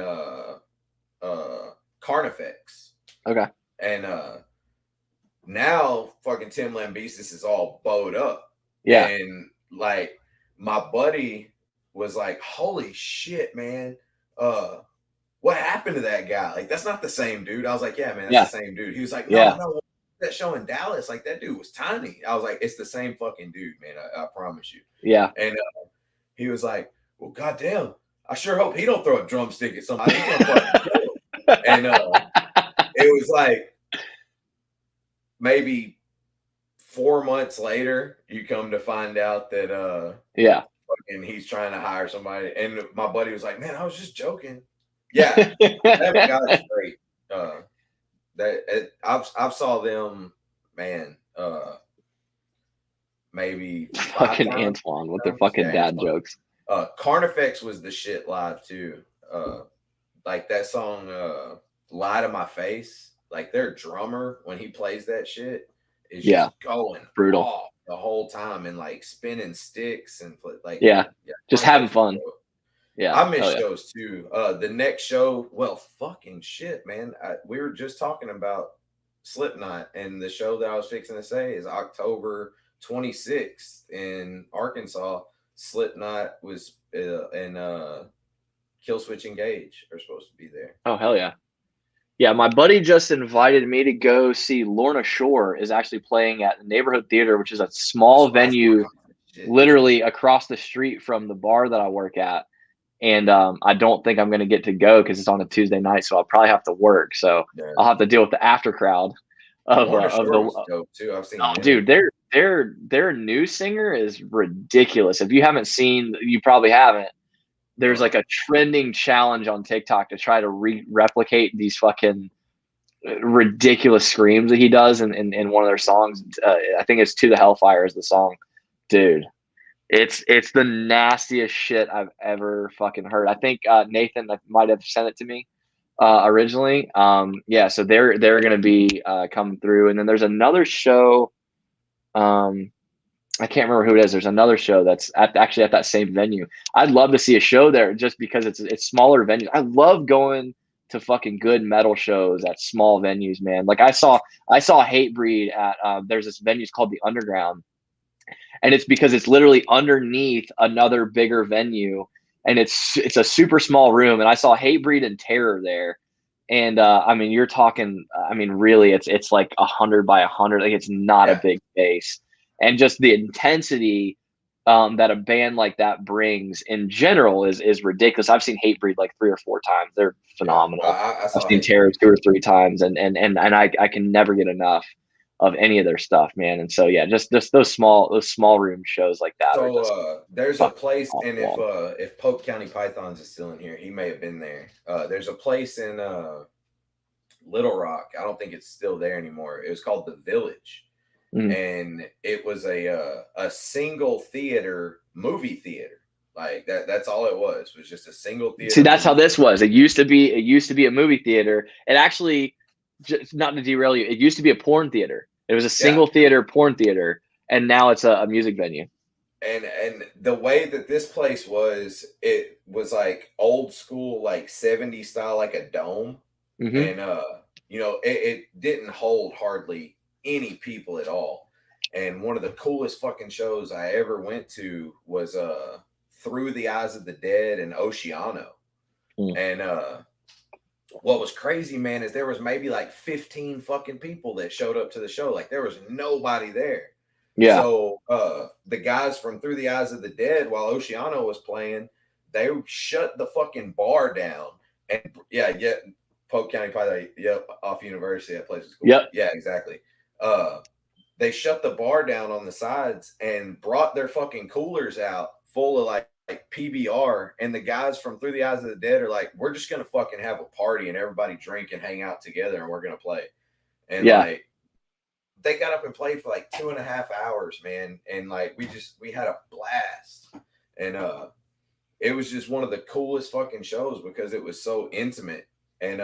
Carnifex. Okay. And now fucking Tim Lambesis is all bowed up. Yeah. And like my buddy was like, holy shit, man. What happened to that guy? Like, that's not the same dude. I was like, yeah, man, that's the same dude. He was like, no, that show in Dallas, like that dude was tiny. I was like, it's the same fucking dude, man. I promise you. Yeah. And he was like, well, goddamn, I sure hope he don't throw a drumstick at somebody. And it was like maybe 4 months later, you come to find out that fucking he's trying to hire somebody. And my buddy was like, man, I was just joking. Yeah, that guy's great. I've saw them, man. Maybe fucking Antoine with their fucking dad jokes. Carnifex was the shit live too. like that song Lie to My Face, like their drummer when he plays that shit is Yeah, just going brutal. off the whole time and like spinning sticks and like Yeah, just having concerts are fun. dope. Yeah, I miss hell yeah. shows too. The next show, well, fucking shit, man. We were just talking about Slipknot, and the show that I was fixing to say is October 26th in Arkansas. Slipknot was and Killswitch Engage are supposed to be there. Oh, hell yeah. Yeah, my buddy just invited me to go see Lorna Shore is actually playing at the Neighborhood Theater, which is a small venue literally across the street from the bar that I work at. And I don't think I'm going to get to go because it's on a Tuesday night, so I'll probably have to work. So Yeah. I'll have to deal with the after crowd of Shore was the. dope too. I've seen Oh, them. dude, their new singer is ridiculous. If you haven't seen, you probably haven't. There's like a trending challenge on TikTok to try to replicate these fucking ridiculous screams that he does in one of their songs. I think it's "To the Hellfire" is the song, dude. It's the nastiest shit I've ever fucking heard. I think Nathan might have sent it to me originally. Yeah, so they're gonna be coming through, and then there's another show. I can't remember who it is. There's another show that's actually at that same venue. I'd love to see a show there just because it's smaller venues. I love going to fucking good metal shows at small venues, man. Like I saw Hatebreed at there's this venue called the Underground, and it's because it's literally underneath another bigger venue, and it's a super small room. And I saw Hatebreed and Terror there, and I mean you're talking, I mean really it's like 100 by 100, like it's not a big space, and just the intensity that a band like that brings in general is ridiculous. I've seen Hatebreed like 3 or 4 times. They're phenomenal. I I've saw seen Terror 2 or 3 times, and I can never get enough of any of their stuff, man. And so yeah, just those small room shows like that are just there's a place, and awesome. if Pope County Pythons is still in here, he may have been there. There's a place in Little Rock. I don't think it's still there anymore. It was called The Village, and it was a single theater movie theater. Like that's all it was just a single theater. See, that's how this was. It used to be a movie theater. It actually, just not to derail you, it used to be a porn theater. It was a single theater porn theater, and now it's a music venue. And the way that this place was, it was like old school, like 70s style, like a dome. And it didn't hold hardly any people at all. And one of the coolest fucking shows I ever went to was Through the Eyes of the Dead in Oceano. And what was crazy, man, is there was maybe like 15 fucking people that showed up to the show. Like there was nobody there. Yeah. So the guys from Through the Eyes of the Dead, while Oceano was playing, they shut the fucking bar down. And Polk County Python, off University, that place was cool. Yep. Yeah, exactly. They shut the bar down on the sides and brought their fucking coolers out full of like PBR, and the guys from Through the Eyes of the Dead are like, we're just gonna fucking have a party and everybody drink and hang out together, and we're gonna play. And like they got up and played for like 2.5 hours, man, and like we had a blast. And it was just one of the coolest fucking shows because it was so intimate. And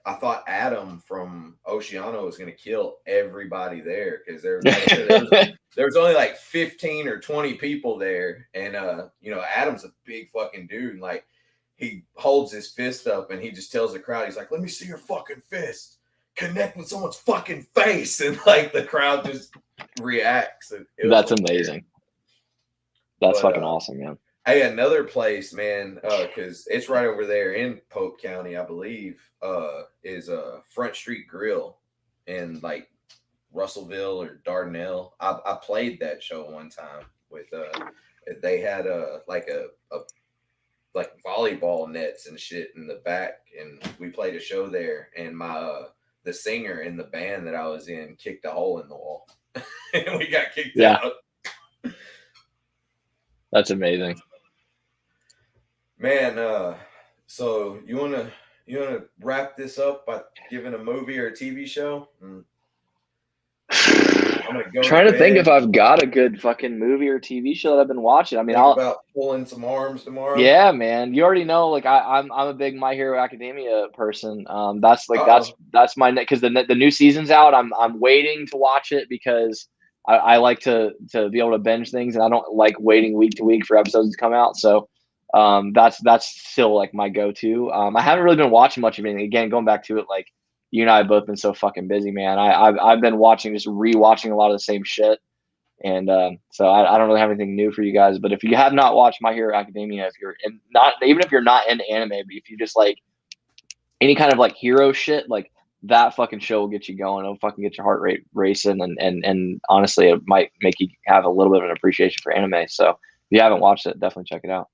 I thought Adam from Oceano was going to kill everybody there because there was only like 15 or 20 people there. And, Adam's a big fucking dude. And like he holds his fist up and he just tells the crowd, he's like, let me see your fucking fist. Connect with someone's fucking face. And like the crowd just reacts. That's amazing. That's fucking awesome, man. Hey, another place, man, because it's right over there in Pope County, I believe, is Front Street Grill in like Russellville or Dardanelle. I played that show one time with they had like volleyball nets and shit in the back, and we played a show there. And my the singer in the band that I was in kicked a hole in the wall, and we got kicked out. That's amazing. Man, so you wanna wrap this up by giving a movie or a TV show? I'm gonna go trying to think bed. if I've got a good fucking movie or TV show that I've been watching. I mean, Think about pulling some arms tomorrow. yeah, man. You already know, like I'm a big My Hero Academia person. That's my because the new season's out. I'm waiting to watch it because I like to be able to binge things, and I don't like waiting week to week for episodes to come out. So that's still like my go-to. I haven't really been watching much of anything. Again, going back to it, like you and I have both been so fucking busy, man. I've been just rewatching a lot of the same shit. And so I don't really have anything new for you guys. But if you have not watched My Hero Academia, even if you're not into anime, but if you just like any kind of like hero shit, like that fucking show will get you going. It'll fucking get your heart rate racing, and honestly, it might make you have a little bit of an appreciation for anime. So if you haven't watched it, definitely check it out.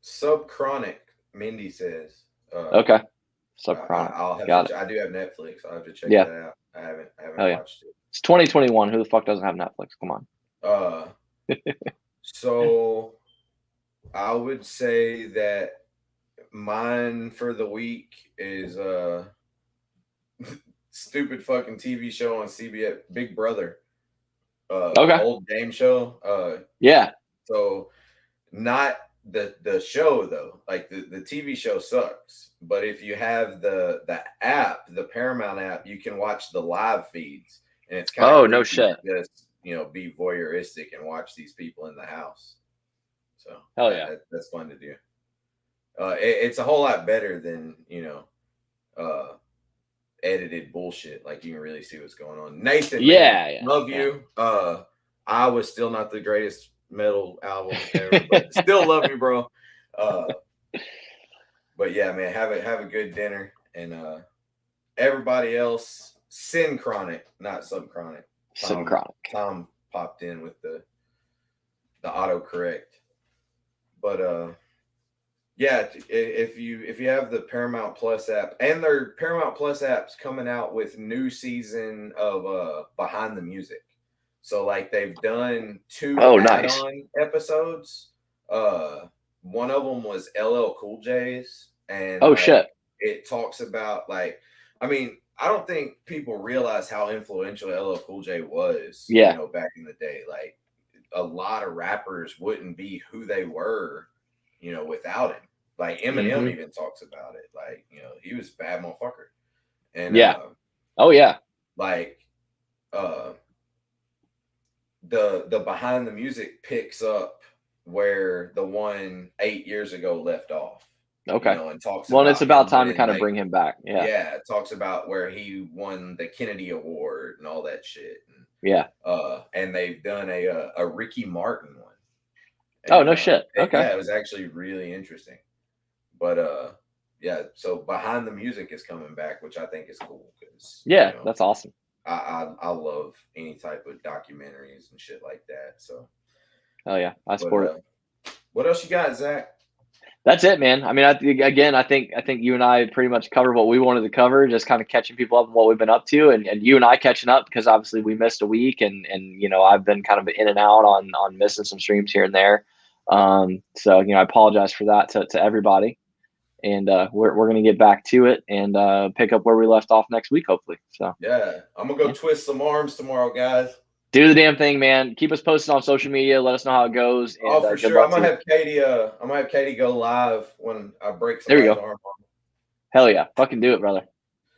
Subchronic, Mindy says. Okay. Subchronic. I do have Netflix. I'll have to check that out. I haven't watched it. It's 2021. Who the fuck doesn't have Netflix? Come on. So I would say that mine for the week is stupid fucking TV show on CBS, Big Brother. Old game show. Yeah. So not the show though. Like the TV show sucks. But if you have the app, the Paramount app, you can watch the live feeds. And it's kind of no shit. Just be voyeuristic and watch these people in the house. So hell yeah, that's fun to do. It's a whole lot better than edited bullshit. Like you can really see what's going on. Nathan, love you. I was still not the greatest metal album ever, but still love you, bro. But yeah, man, have a good dinner, and everybody else, synchronic, not subchronic. Synchronic. Tom popped in with the autocorrect, but yeah, if you have the Paramount Plus app, and their Paramount Plus app's coming out with new season of Behind the Music. So like they've done 2 add-on episodes. One of them was LL Cool J's, and shit. It talks about I don't think people realize how influential LL Cool J was. Back in the day, like a lot of rappers wouldn't be who they were, without him. Like Eminem even talks about it. Like he was a bad motherfucker, and the Behind the Music picks up where the one 8 years ago left off. Okay. And talks well, it's about time to kind of bring him back. Yeah. Yeah. It talks about where he won the Kennedy Award and all that shit. And, and they've done a Ricky Martin one. And, no shit. Okay. Yeah, it was actually really interesting. But yeah, so Behind the Music is coming back, which I think is cool because that's awesome. I love any type of documentaries and shit like that. So yeah, I support it. What else you got, Zach? That's it, man. I mean, I think you and I pretty much covered what we wanted to cover, just kind of catching people up on what we've been up to, and you and I catching up because obviously we missed a week, and I've been kind of in and out on missing some streams here and there. So I apologize for that to everybody, and we're gonna get back to it and pick up where we left off next week, hopefully. So yeah, I'm gonna go twist some arms tomorrow, guys. Do the damn thing, man. Keep us posted on social media. Let us know how it goes. And, for sure. I'm gonna have Katie go live when I break somebody's arm. Hell yeah. Fucking do it, brother.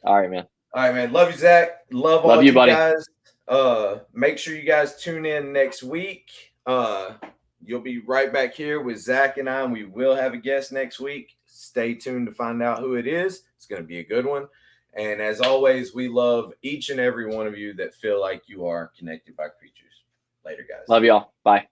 All right, man. All right, man. Love you, Zach. Love all you buddy. Guys. Make sure you guys tune in next week. You'll be right back here with Zach and I, and we will have a guest next week. Stay tuned to find out who it is. It's gonna be a good one. And as always, we love each and every one of you that feel like you are connected by creatures. Later, guys. Love y'all. Bye.